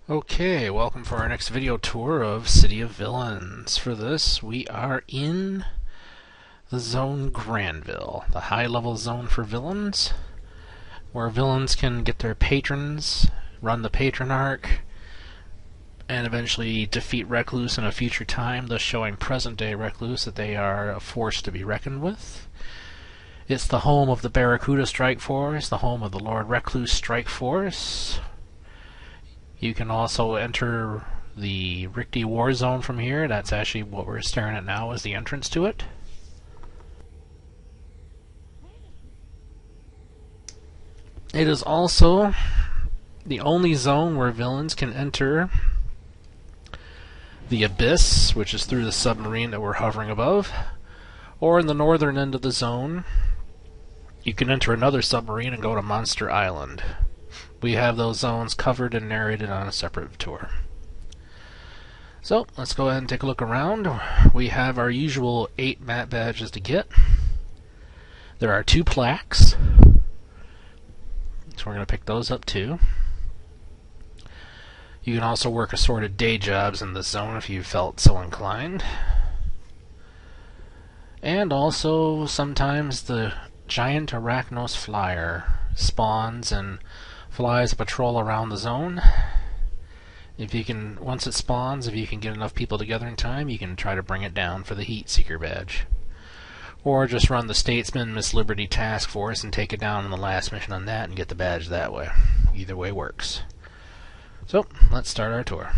Okay, welcome for our next video tour of City of Villains. For this, we are in the zone Grandville, the high-level zone for villains, where villains can get their patrons, run the patron arc, and eventually defeat Recluse in a future time, thus showing present-day Recluse that they are a force to be reckoned with. It's the home of the Barracuda Strike Force, the home of the Lord Recluse Strike Force. You can also enter the Rickety War Zone from here. That's actually what we're staring at now, is the entrance to it. It is also the only zone where villains can enter the Abyss, which is through the submarine that we're hovering above, or in the northern end of the zone, you can enter another submarine and go to Monster Island. We have those zones covered and narrated on a separate tour. So, let's go ahead and take a look around. We have our usual 8 map badges to get. There are 2 plaques, so we're going to pick those up too. You can also work assorted day jobs in this zone if you felt so inclined. And also, sometimes the giant Arachnos flyer spawns and flies a patrol around the zone. Once it spawns, if you can get enough people together in time, you can try to bring it down for the Heat Seeker badge. Or just run the Statesman Miss Liberty Task Force and take it down in the last mission on that and get the badge that way. Either way works. So, let's start our tour.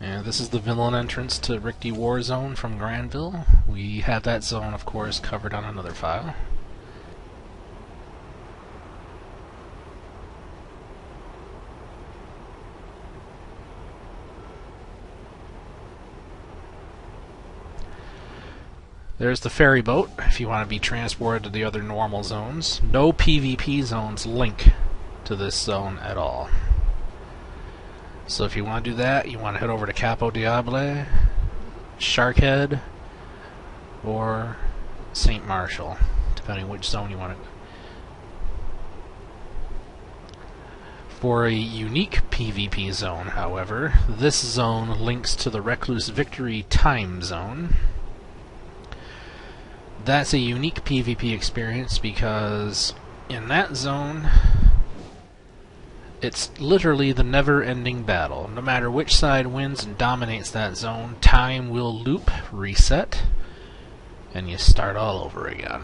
And this is the villain entrance to Rickety War Zone from Grandville. We have that zone, of course, covered on another file. There's the ferry boat, if you want to be transported to the other normal zones. No PvP zones link to this zone at all. So if you want to do that, you want to head over to Capo Diable, Sharkhead, or St. Marshall, depending which zone you want to go. For a unique PvP zone, however, this zone links to the Recluse Victory Time Zone. That's a unique PvP experience because in that zone, it's literally the never-ending battle. No matter which side wins and dominates that zone, time will loop, reset, and you start all over again.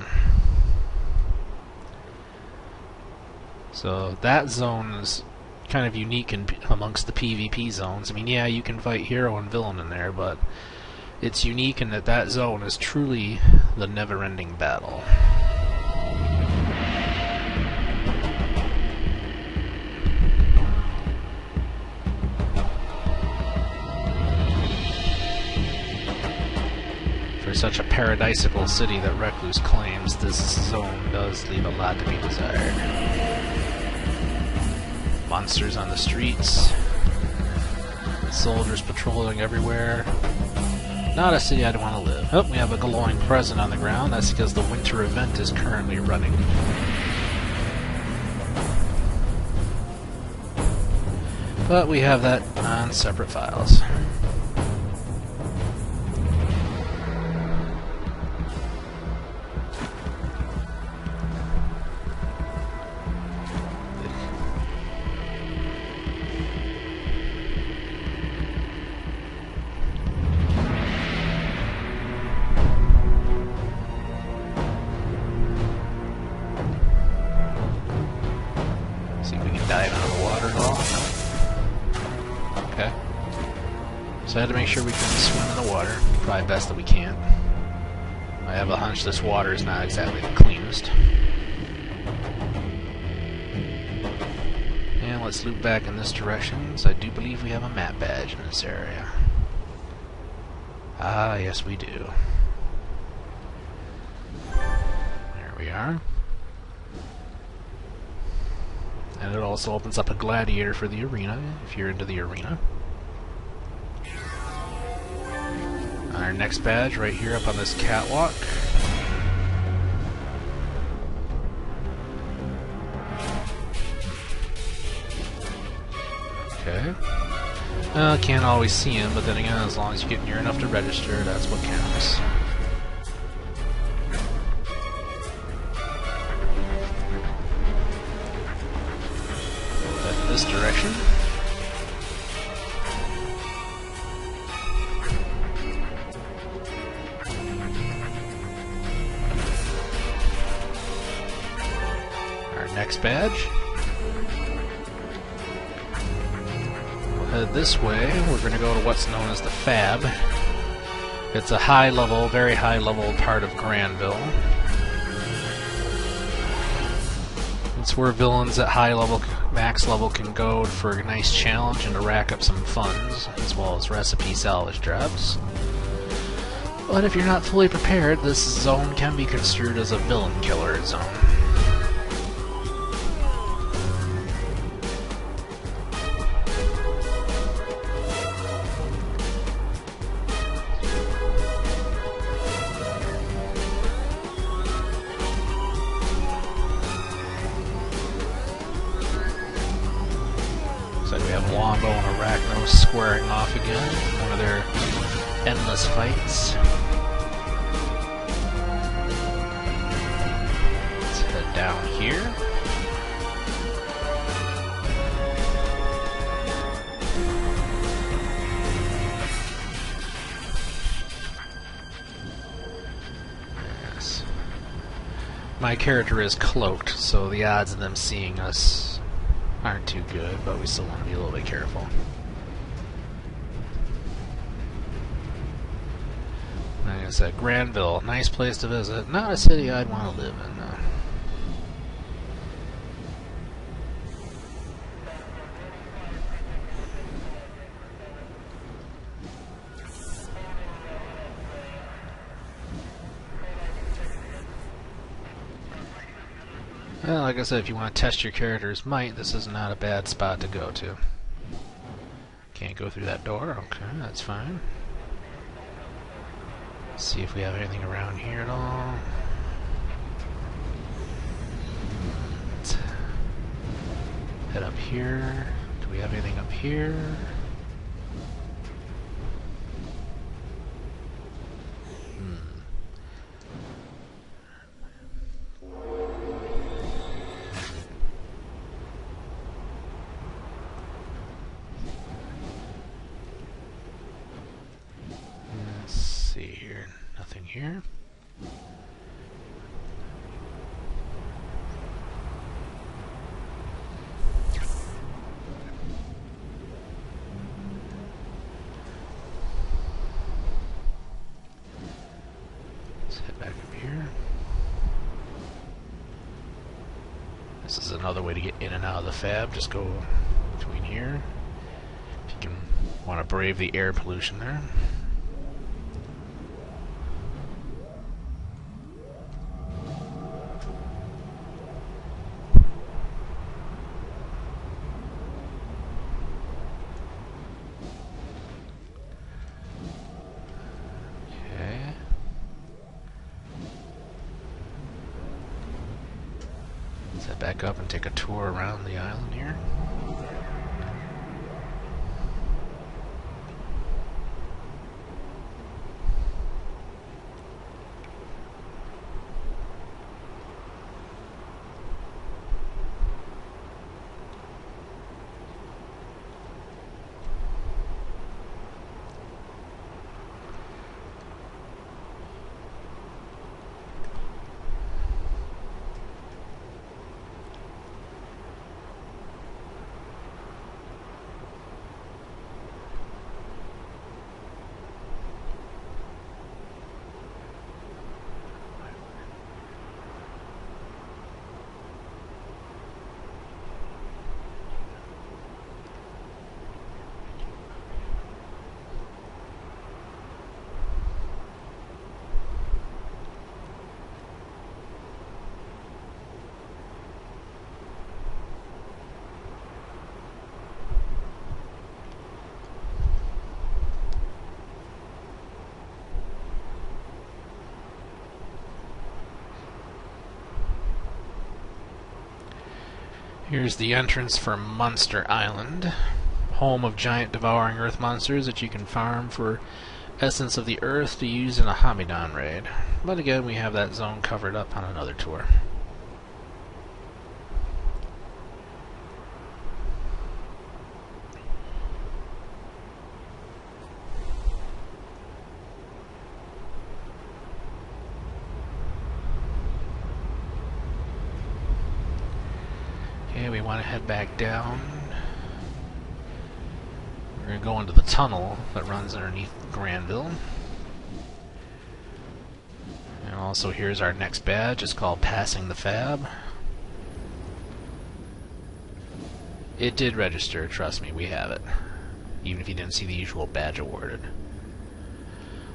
So that zone is kind of unique amongst the PvP zones. I mean, yeah, you can fight hero and villain in there, but it's unique in that that zone is truly the never-ending battle. For such a paradisical city that Recluse claims, this zone does leave a lot to be desired. Monsters on the streets, soldiers patrolling everywhere. Not a city I'd want to live. Oh, we have a glowing present on the ground. That's because the winter event is currently running. But we have that on separate files. See if we can dive into the water at all. Okay. So I had to make sure we couldn't swim in the water. Probably best that we can't. I have a hunch this water is not exactly the cleanest. And let's loop back in this direction, so I do believe we have a map badge in this area. Ah, yes we do. There we are. And it also opens up a gladiator for the arena, if you're into the arena. Our next badge right here up on this catwalk. Okay. Can't always see him, but then again, as long as you get near enough to register, that's what counts. Head this direction. Our next badge. Head this way. We're going to go to what's known as the Fab. It's a high level, very high level part of Grandville. It's where villains at high level, max level can go for a nice challenge and to rack up some funds, as well as recipe salvage drops. But if you're not fully prepared, this zone can be construed as a villain killer zone. So we have Wombo and Arachnos squaring off again, one of their endless fights. Let's head down here. Yes. My character is cloaked, so the odds of them seeing us aren't too good, but we still want to be a little bit careful. Like I said, Grandville, nice place to visit. Not a city I'd want to live in, though. Well, like I said, if you want to test your character's might, this is not a bad spot to go to. Can't go through that door? Okay, that's fine. Let's see if we have anything around here at all. Let's head up here. Do we have anything up here? Here. Let's head back up here. This is another way to get in and out of the Fab. Just go between here. If you can want to brave the air pollution there. Let's head back up and take a tour around the island here. Here's the entrance for Monster Island, home of giant devouring earth monsters that you can farm for essence of the earth to use in a Hamidon raid. But again, we have that zone covered up on another tour. Okay, we want to head back down. We're going to go into the tunnel that runs underneath Grandville. And also here's our next badge. It's called Passing the Fab. It did register, trust me, we have it. Even if you didn't see the usual badge awarded.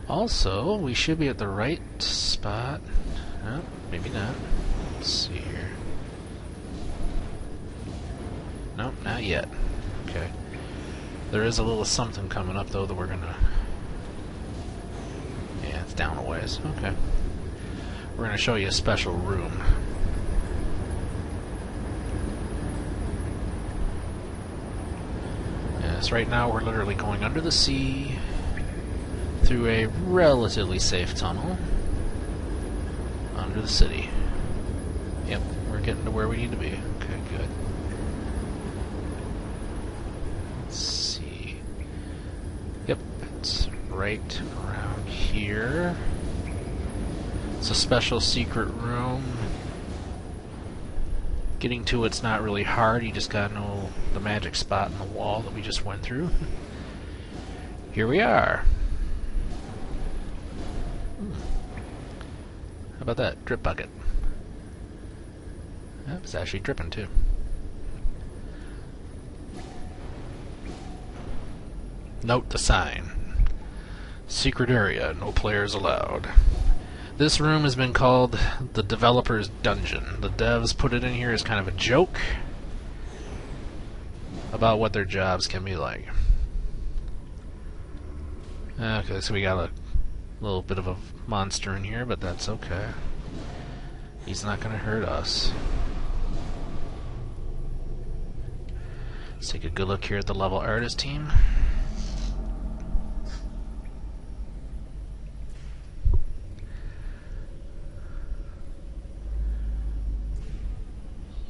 Also, we should be at the right spot. Oh, maybe not. Let's see here. Nope, not yet. Okay. There is a little something coming up, though, that we're gonna... Yeah, it's down a ways. Okay. We're gonna show you a special room. Yes, right now we're literally going under the sea through a relatively safe tunnel under the city. Yep, we're getting to where we need to be. Okay, good. Let's see. Yep, it's right around here. It's a special secret room. Getting to it's not really hard, you just gotta know the magic spot in the wall that we just went through. Here we are. How about that? Drip bucket. Oh, it's actually dripping too. Note the sign. Secret area, no players allowed. This room has been called the developer's dungeon. The devs put it in here as kind of a joke about what their jobs can be like. Okay, so we got a little bit of a monster in here, but that's okay. He's not going to hurt us. Let's take a good look here at the level artist team.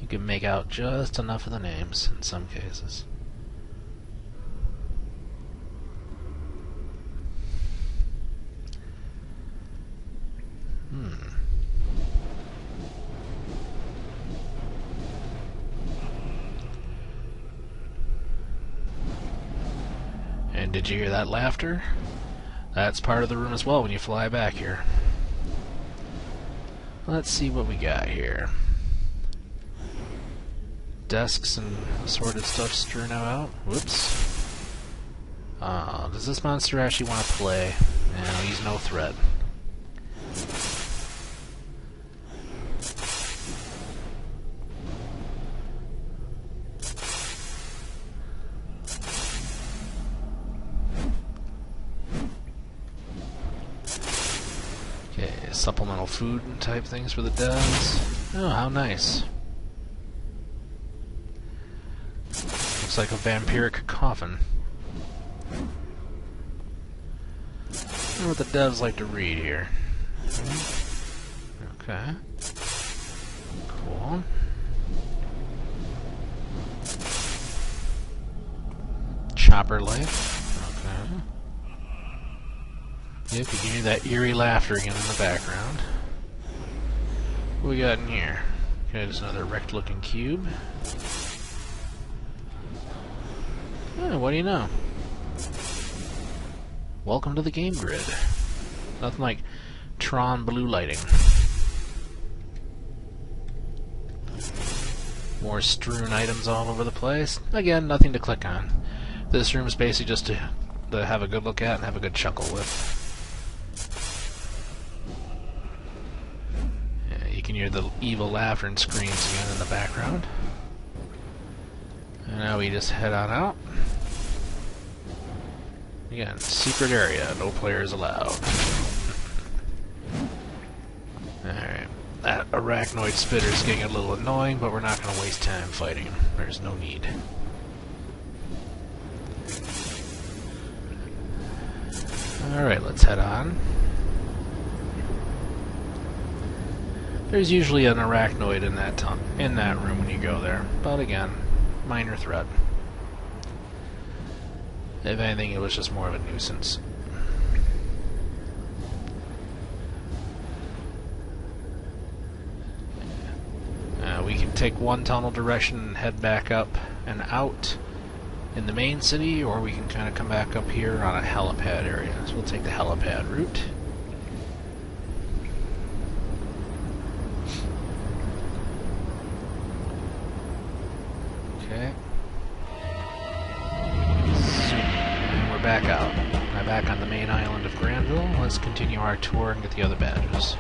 You can make out just enough of the names in some cases. And did you hear that laughter? That's part of the room as well when you fly back here. Let's see what we got here. Desks and assorted stuff strewn out. Whoops. Does this monster actually want to play? No, he's no threat. Okay, supplemental food type things for the devs. Oh, how nice. Looks like a vampiric coffin. I wonder what the devs like to read here. Okay. Cool. Chopper life. Okay. Yep, you can hear that eerie laughter again in the background. What we got in here? Okay, there's another wrecked looking cube. Oh, what do you know? Welcome to the game grid. Nothing like Tron blue lighting. More strewn items all over the place. Again, nothing to click on. This room is basically just to have a good look at and have a good chuckle with. Yeah, you can hear the evil laughter and screams again in the background. And now we just head on out. Again, secret area, no players allowed. Alright. That arachnoid spitter is getting a little annoying, but we're not going to waste time fighting him. There's no need. Alright, let's head on. There's usually an arachnoid in that room when you go there, but again, minor threat. If anything, it was just more of a nuisance. We can take one tunnel direction and head back up and out in the main city, or we can kind of come back up here on a helipad area. So we'll take the helipad route. Okay. And we're back out. Now back on the main island of Grandville. Let's continue our tour and get the other badges.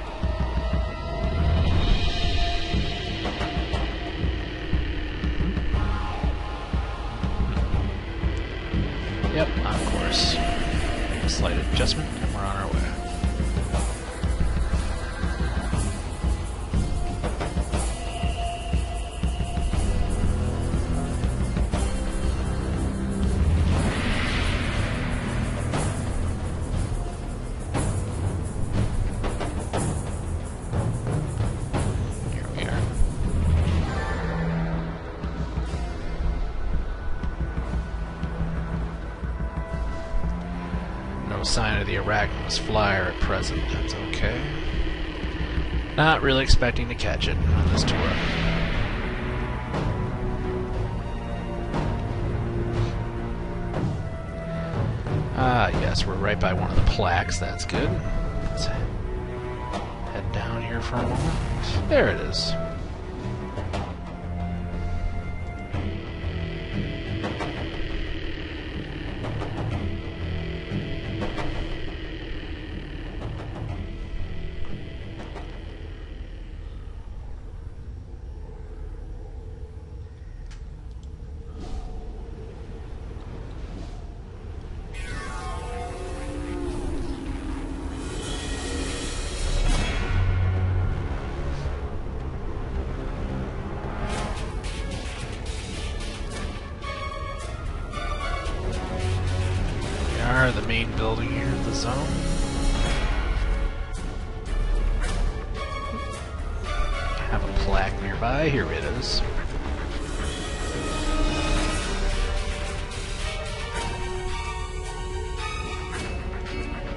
Yep, of course. Make a slight adjustment, and we're on our way. Here we are. No sign of the Arachnos flyer at present. That's okay. Not really expecting to catch it on this tour. Ah, yes, we're right by one of the plaques. That's good. Let's head down here for a moment. There it is. The main building here of the zone. Have a plaque nearby. Here it is.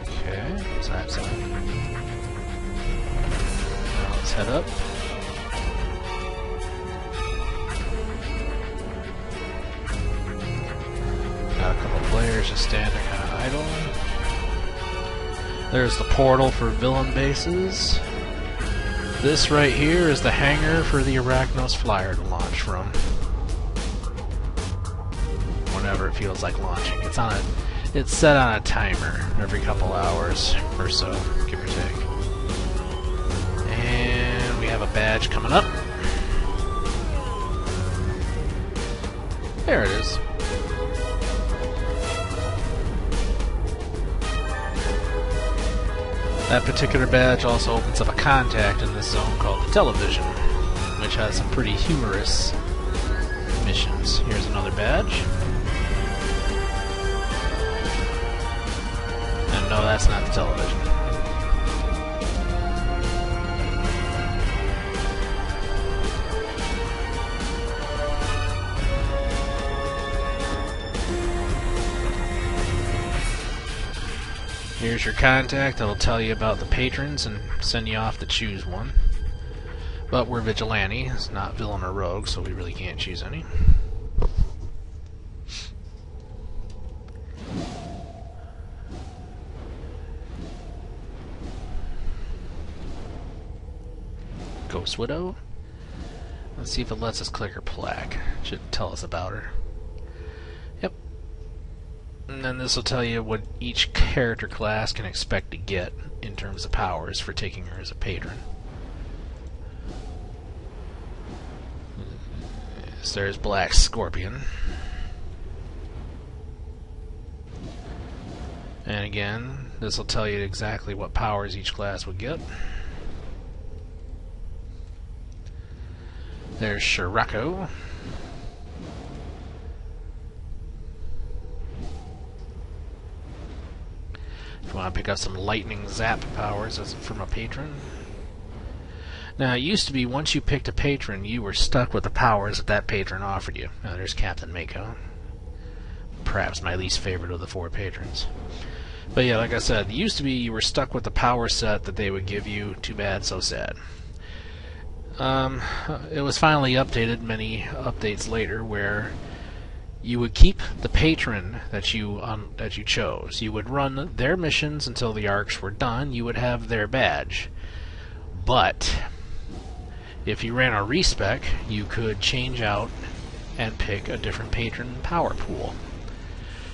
Okay, so that's it. Now let's head up. Got a couple players just standing kind of idle. There's the portal for villain bases. This right here is the hangar for the Arachnos flyer to launch from. Whenever it feels like launching. It's set on a timer every couple hours or so, give or take. And we have a badge coming up. There it is. That particular badge also opens up a contact in this zone called the television, which has some pretty humorous missions. Here's another badge. And no, that's not the television. Here's your contact that'll tell you about the patrons and send you off to choose one. But we're vigilante, it's not villain or rogue, so we really can't choose any. Ghost Widow? Let's see if it lets us click her plaque. It should tell us about her. Yep. And then this will tell you what each character class can expect to get in terms of powers for taking her as a patron. So there's Black Scorpion. And again, this will tell you exactly what powers each class would get. There's Arachnos. If you want to pick up some lightning zap powers from a patron. Now, it used to be once you picked a patron, you were stuck with the powers that patron offered you. Now, there's Captain Mako. Perhaps my least favorite of the 4 patrons. But yeah, like I said, it used to be you were stuck with the power set that they would give you. Too bad, so sad. It was finally updated many updates later, where you would keep the patron that you chose. You would run their missions until the arcs were done. You would have their badge. But if you ran a respec, you could change out and pick a different patron power pool.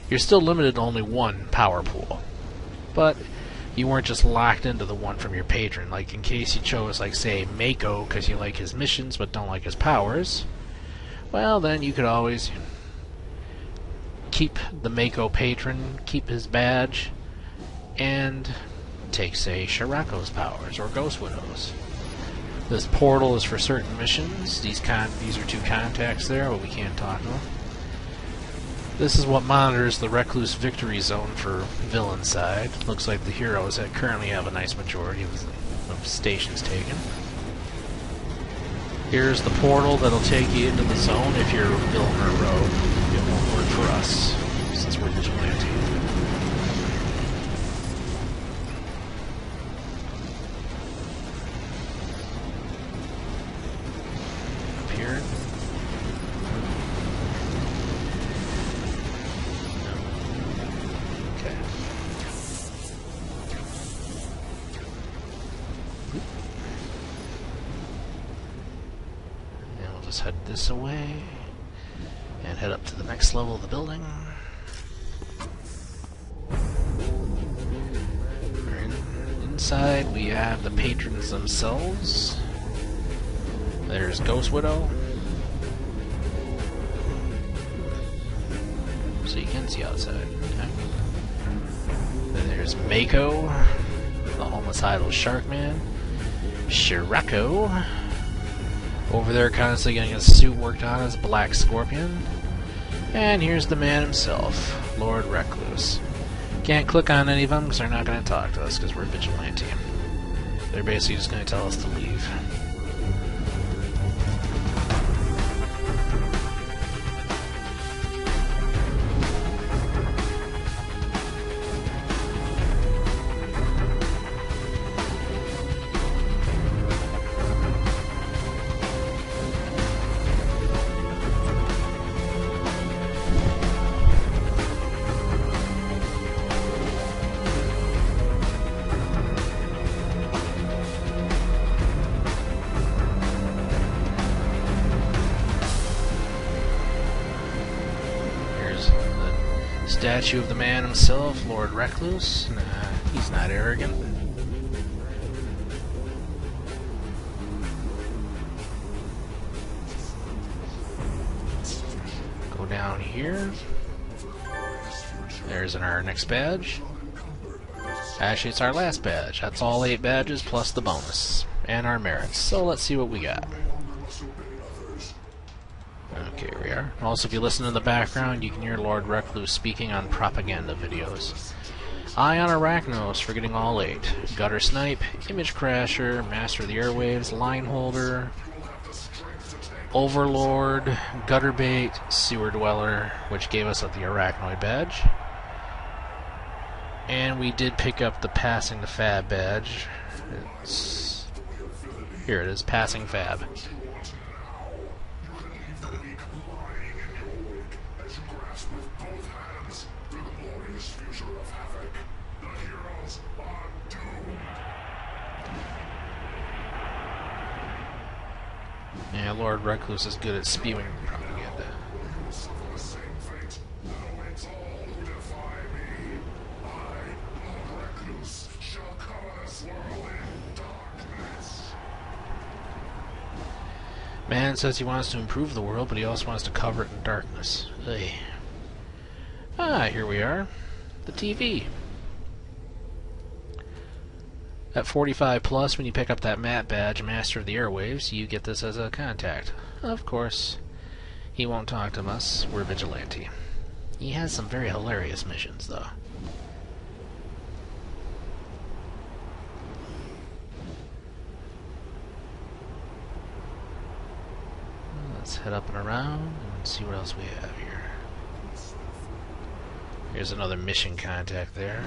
You're still limited to only one power pool, but you weren't just locked into the one from your patron. Like, in case you chose, like, say, Mako because you like his missions but don't like his powers, well, then you could always keep the Mako patron, keep his badge, and take, say, Arachnos' powers or Ghost Widow's. This portal is for certain missions. These are 2 contacts there, but we can't talk to them. This is what monitors the Recluse victory zone for villain side. Looks like the heroes that currently have a nice majority of stations taken. Here's the portal that'll take you into the zone if you're villain or rogue. It won't work for us, since we're vigilante. Up here. Just head this away and head up to the next level of the building. Inside we have the patrons themselves. There's Ghost Widow, so you can see outside. Okay. Then there's Mako, the homicidal shark man. Arachnos, over there constantly getting his suit worked on as Black Scorpion. And here's the man himself, Lord Recluse. Can't click on any of them because they're not going to talk to us because we're vigilante. They're basically just going to tell us to leave. Statue of the man himself, Lord Recluse. Nah, he's not arrogant. Go down here. There's our next badge. Actually, it's our last badge. That's all 8 badges plus the bonus. And our merits. So let's see what we got. Okay, here we are. Also, if you listen in the background, you can hear Lord Recluse speaking on propaganda videos. Eye on Arachnos for getting all 8. Gutter Snipe, Image Crasher, Master of the Airwaves, Line Holder, Overlord, Gutter Bait, Sewer Dweller, which gave us the Arachnoid badge. And we did pick up the Passing the Fab badge. Here it is, Passing Fab. Yeah, Lord Recluse is good at spewing propaganda. Man says he wants to improve the world, but he also wants to cover it in darkness. Ugh. Ah, here we are. The TV. At 45 plus, when you pick up that MAT badge, Master of the Airwaves, you get this as a contact. Of course, he won't talk to us. We're vigilante. He has some very hilarious missions, though. Let's head up and around and see what else we have here. Here's another mission contact there.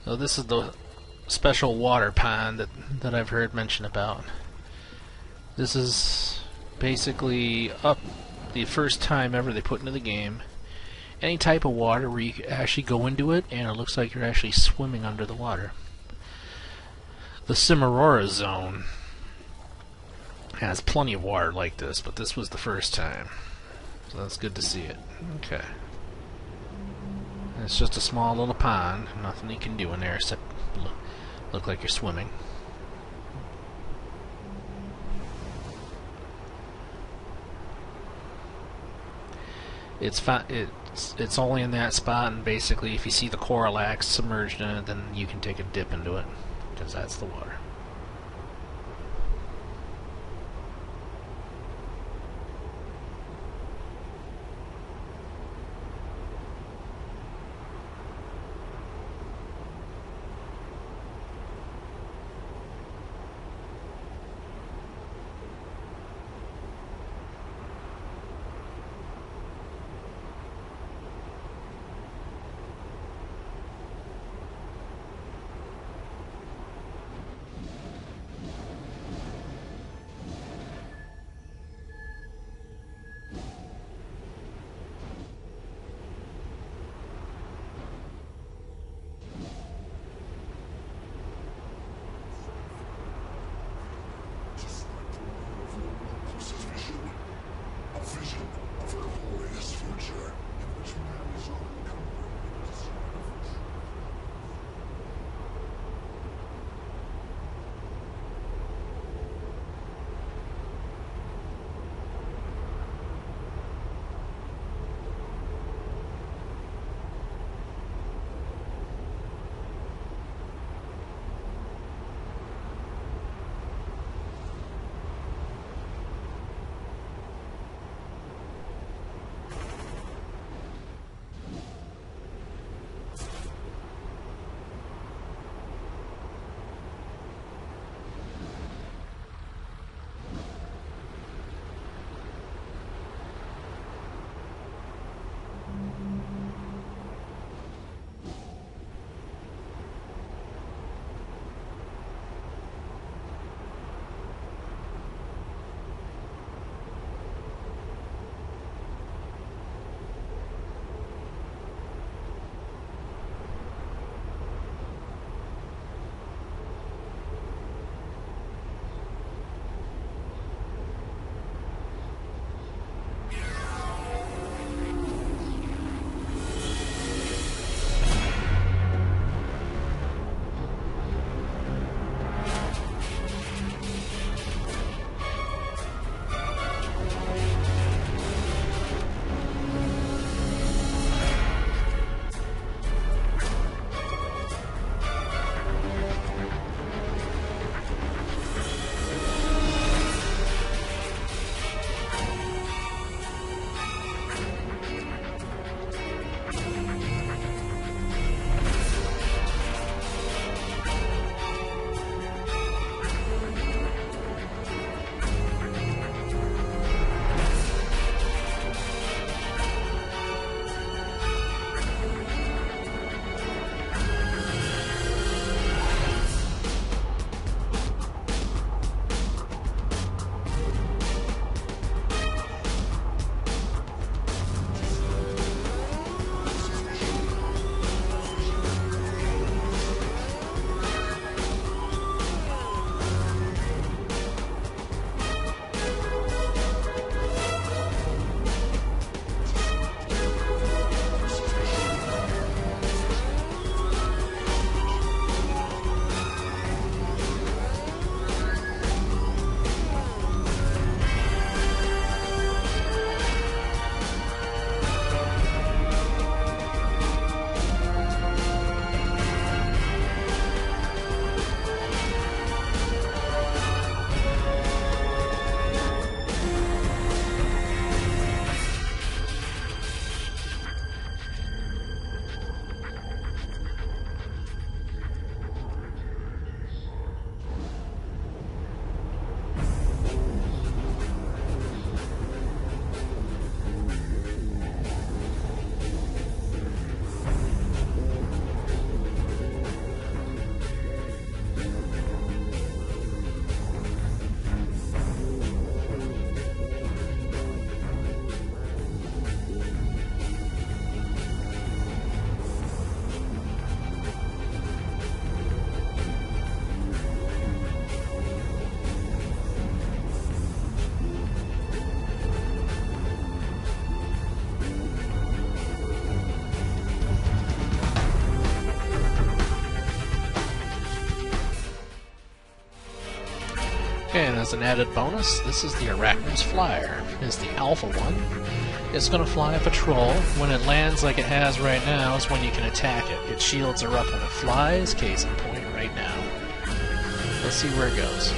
So this is the special water pond that I've heard mention about. This is basically up the first time ever they put into the game any type of water where you can actually go into it and it looks like you're actually swimming under the water. The Cimarora zone has plenty of water like this, but this was the first time. So that's good to see it. Okay. It's just a small little pond. Nothing you can do in there except look like you're swimming. It's only in that spot, and basically if you see the coral axe submerged in it, then you can take a dip into it, because that's the water. And as an added bonus, this is the Arachnos Flyer. It's the alpha one. It's going to fly a patrol. When it lands like it has right now is when you can attack it. Its shields are up when it flies, case in point right now. Let's see where it goes.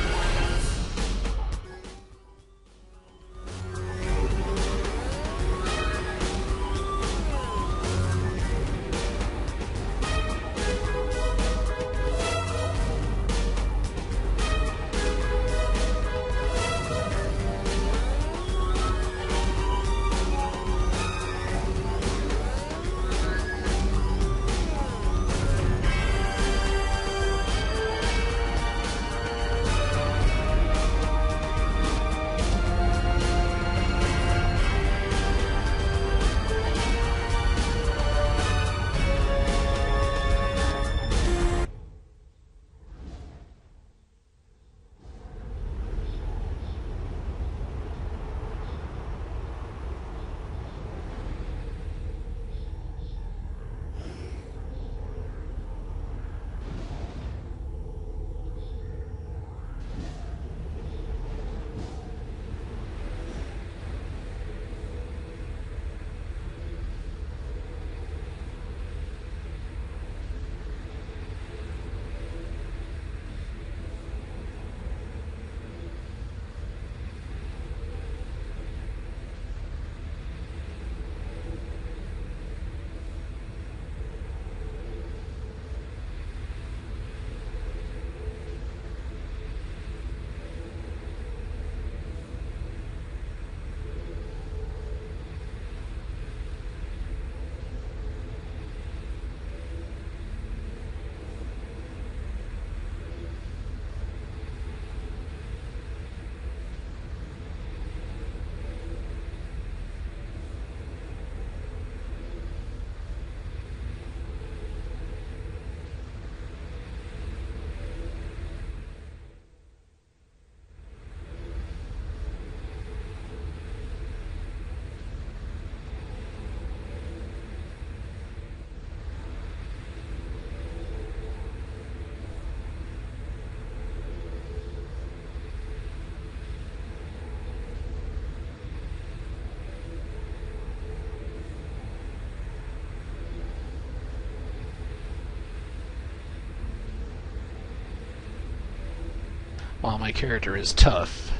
While my character is tough,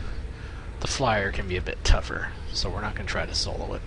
the flyer can be a bit tougher, so we're not going to try to solo it.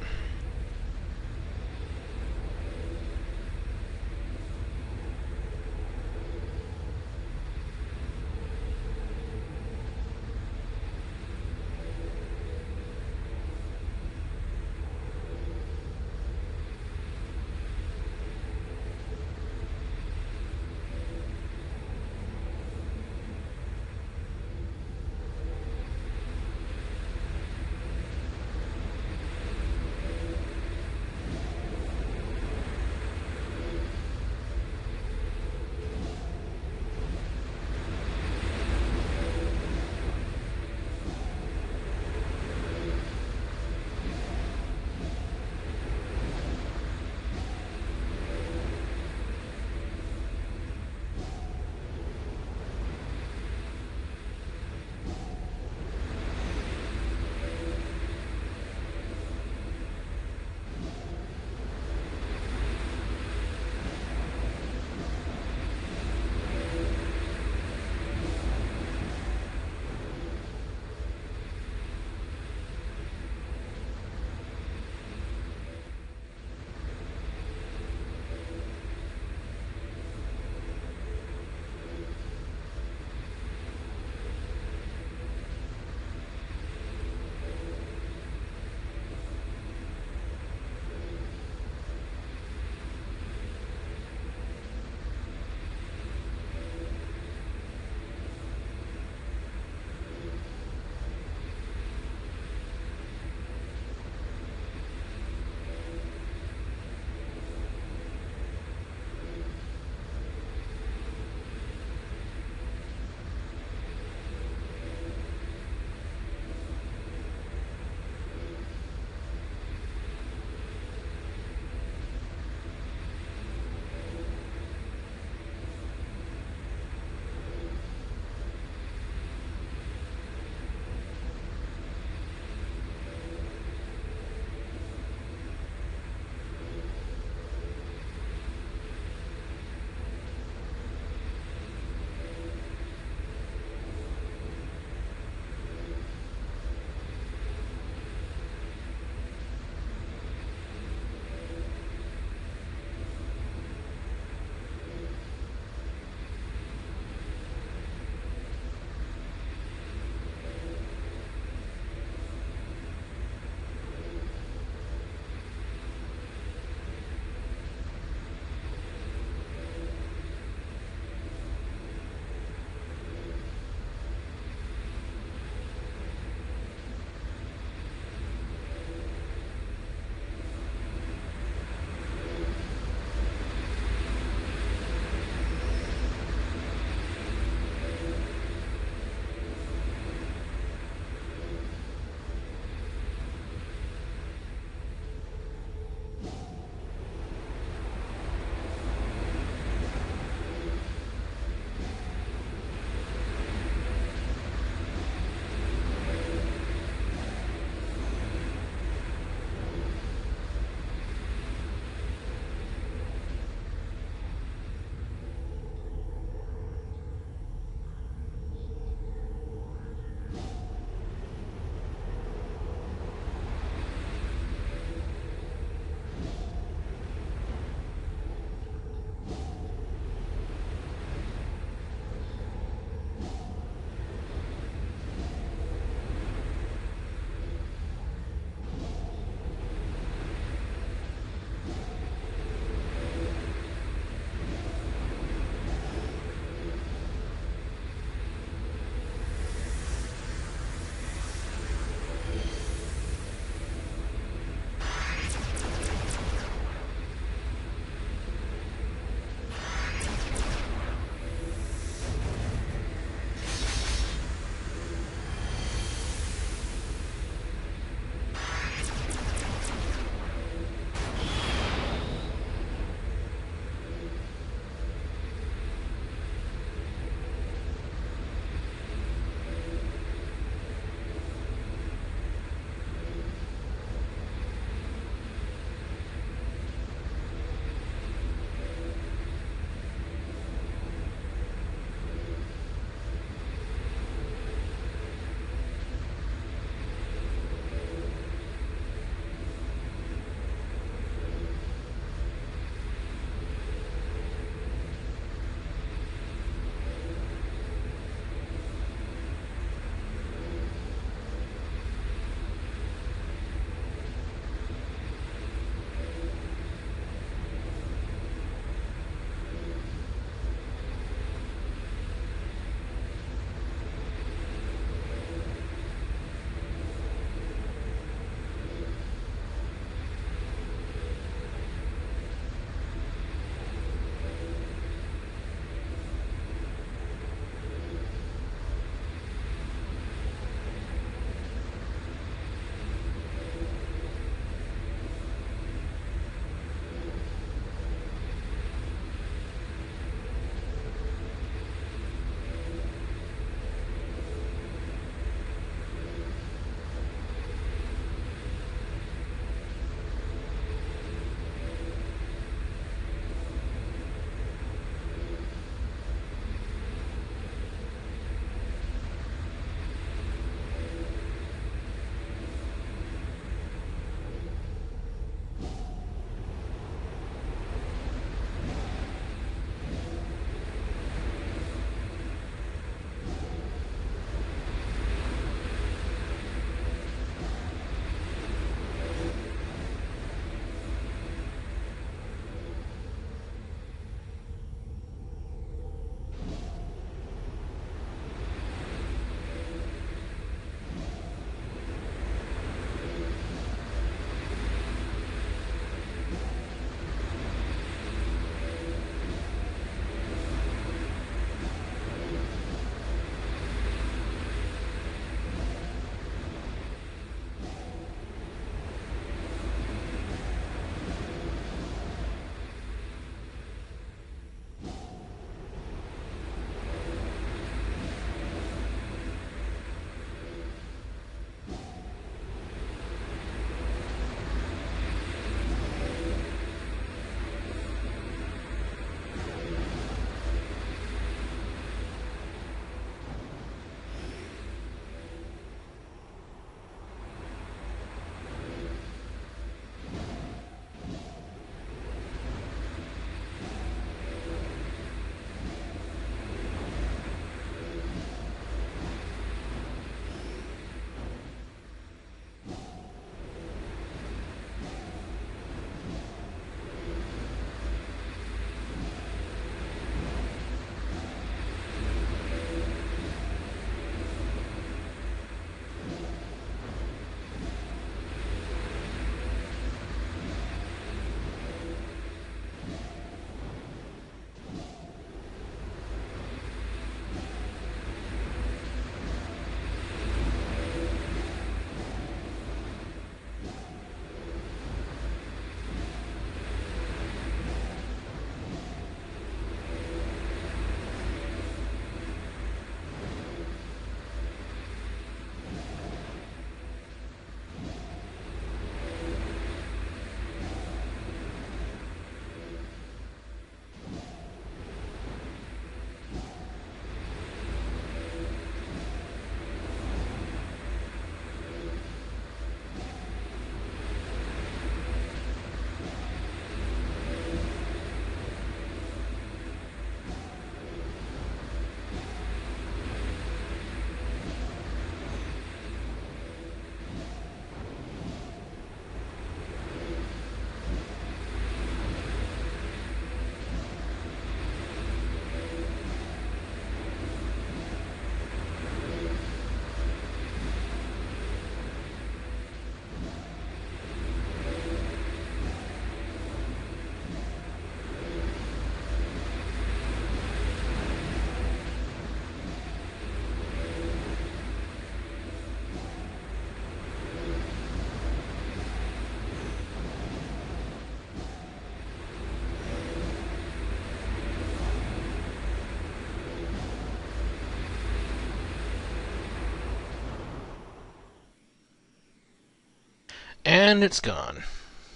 And it's gone.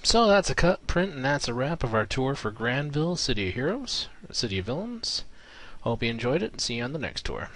So that's a cut, print, and that's a wrap of our tour for Grandville, City of Heroes, City of Villains. Hope you enjoyed it, and see you on the next tour.